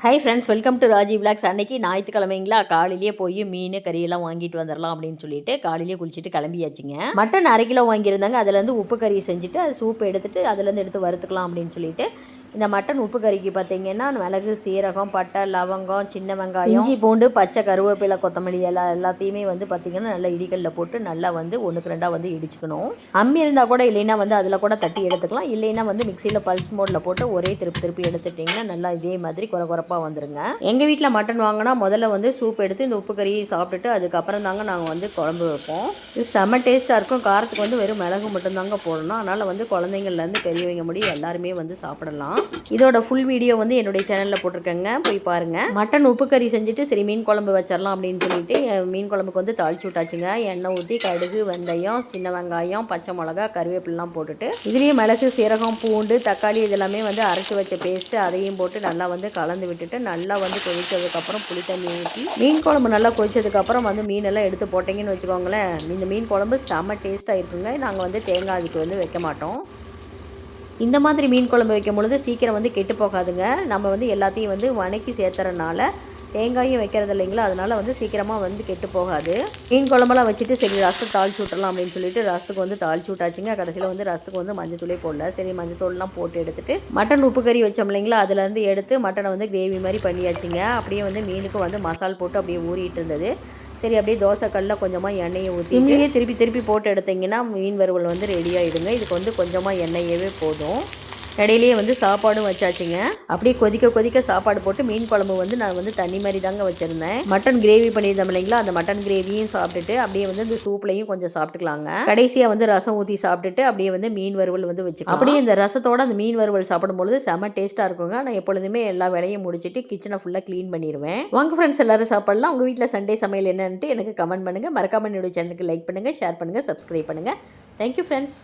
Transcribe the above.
Hi friends, welcome to Raji vlogs. அன்றைக்கி ஞாயிற்றுக்கிழமைங்களா, காலையிலேயே போய் மீன் கறியெல்லாம் வாங்கிட்டு வந்துடலாம் அப்படின்னு சொல்லிட்டு காலையிலேயே குளிச்சுட்டு கிளம்பியாச்சுங்க. Mutton 1/2 kilo வாங்கியிருந்தாங்க. அதுலேருந்து உப்பு கறி செஞ்சுட்டு அது சூப் எடுத்துட்டு அதுலேருந்து எடுத்து வறுத்துக்கலாம் அப்படின்னு சொல்லிட்டு இந்த மட்டன் உப்பு கறிக்கு பார்த்தீங்கன்னா மிளகு, சீரகம், பட்டை, லவங்கம், சின்ன வெங்காயம், இஞ்சி, பூண்டு, பச்சை, கருவேப்பிலை, கொத்தமல்லி எல்லாத்தையுமே வந்து பார்த்திங்கன்னா நல்லா இடிக்கல்ல போட்டு நல்லா வந்து 1க்கு 2 வந்து இடிச்சுக்கணும். அம்மி இருந்தால் கூட இல்லைன்னா வந்து அதில் கூட தட்டி எடுத்துக்கலாம். இல்லைன்னா வந்து மிக்சியில் பல்ஸ் மோடில் போட்டு ஒரே திருப்பி எடுத்துட்டிங்கன்னா நல்லா இதே மாதிரி குறப்பாக வந்துருங்க. எங்கள் வீட்டில் மட்டன் வாங்கினா முதல்ல வந்து சூப் எடுத்து இந்த உப்பு கறியை சாப்பிட்டுட்டு அதுக்கப்புறம் தாங்க நாங்கள் வந்து குழம்பு வைப்போம். இது செம்ம டேஸ்ட்டாக இருக்கும். காரத்துக்கு வந்து வெறும் மிளகு மட்டும்தாங்க போடணும். அதனால் வந்து குழந்தைங்கள்லேருந்து பெரியவங்க முடியும் எல்லாருமே வந்து சாப்பிடலாம். இதோட ஃபுல் வீடியோ வந்து என்னுடைய சேனலில் போட்டிருக்கேங்க, போய் பாருங்கள். மட்டன் உப்பு கறி செஞ்சுட்டு சரி மீன் குழம்பு வச்சிடலாம் அப்படின்னு சொல்லிட்டு மீன் குழம்புக்கு வந்து தாளிச்சு விட்டாச்சுங்க. எண்ணெய் ஊற்றி கடுகு, வெந்தயம், சின்ன வெங்காயம், பச்சை மிளகா, கருவேப்பிலாம் போட்டுட்டு இதுலேயே மிளகு, சீரகம், பூண்டு, தக்காளி இதெல்லாமே வந்து அரைச்சி வச்ச பேஸ்ட்டு அதையும் போட்டு நல்லா வந்து கலந்து விட்டுட்டு நல்லா வந்து கொதிச்சதுக்கப்புறம் புளி தண்ணி ஊற்றி மீன் குழம்பு நல்லா கொதிச்சதுக்கப்புறம் வந்து மீனெல்லாம் எடுத்து போட்டிங்கன்னு வச்சுக்கோங்களேன், இந்த மீன் குழம்பு செம்ம டேஸ்ட்டாக இருக்குங்க. நாங்கள் வந்து தேங்காய் அதுக்கு வந்து வைக்க மாட்டோம். இந்த மாதிரி மீன் குழம்பு வைக்கும் பொழுது சீக்கிரம் வந்து கெட்டு போகாதுங்க. நம்ம வந்து எல்லாத்தையும் வந்து வணக்கி சேர்த்துறனால தேங்காயும் வைக்கிறது இல்லைங்களா, அதனால் வந்து சீக்கிரமாக வந்து கெட்டு போகாது. மீன் குழம்பெல்லாம் வச்சுட்டு சரி ரசத்தை தாளிச்சு விட்டுறலாம் அப்படின்னு சொல்லிட்டு ரசத்துக்கு வந்து தாளிச்சு விட்டாச்சுங்க. கடைசியில் வந்து ரசத்துக்கு வந்து மஞ்சத்தூளே போடல. சரி மஞ்சத்தூள்லாம் போட்டு எடுத்துட்டு மட்டன் உப்பு கறி வச்சோம் இல்லைங்களா, அதுலேருந்து எடுத்து மட்டனை வந்து கிரேவி மாதிரி பண்ணியாச்சுங்க. அப்படியே வந்து மீனுக்கு வந்து மசால் போட்டு அப்படியே ஊறிட்டு இருந்தது. சரி அப்படியே தோசை கல்லில் கொஞ்சமாக எண்ணெயை ஊற்றி சிம்லேயே திருப்பி போட்டு எடுத்திங்கன்னா மீன் வறுவல் வந்து ரெடி ஆகிடுங்க. இதுக்கு வந்து கொஞ்சமாக எண்ணெயவே போதும். இடையிலேயே வந்து சாப்பாடும் வச்சாச்சுங்க. அப்படியே கொதிக்க சாப்பாடு போட்டு மீன் குழம்பு வந்து நான் வந்து தண்ணி மாதிரி தாங்க வச்சுருந்தேன். மட்டன் கிரேவி பண்ணியிருந்தோம் இல்லைங்களா, அந்த மட்டன் கிரேவியும் சாப்பிட்டுட்டு அப்படியே வந்து இந்த சூப்லையும் கொஞ்சம் சாப்பிட்டுக்கலாங்க. கடைசியாக வந்து ரசம் ஊற்றி சாப்பிட்டுட்டு அப்படியே வந்து மீன் வறுவல் வந்து வச்சுக்கலாம். அப்படியே இந்த ரசத்தோட அந்த மீன் வறுவல் சாப்பிடும்பொழுது செம்ம டேஸ்ட்டாக இருக்குங்க. நான் எப்பொழுதுமே எல்லா வேலையும் முடிச்சுட்டு கிச்சனை ஃபுல்லாக க்ளீன் பண்ணிடுவேன். வாங்க ஃப்ரெண்ட்ஸ், எல்லாரும் சாப்பிடலாம். உங்கள் வீட்டில் சண்டே சமையல் என்னன்ட்டு எனக்கு கமெண்ட் பண்ணுங்கள். மறக்காம என்னுடைய சேனலுக்கு லைக் பண்ணுங்கள், ஷேர் பண்ணுங்கள், சப்ஸ்கிரைப் பண்ணுங்கள். Thank you friends.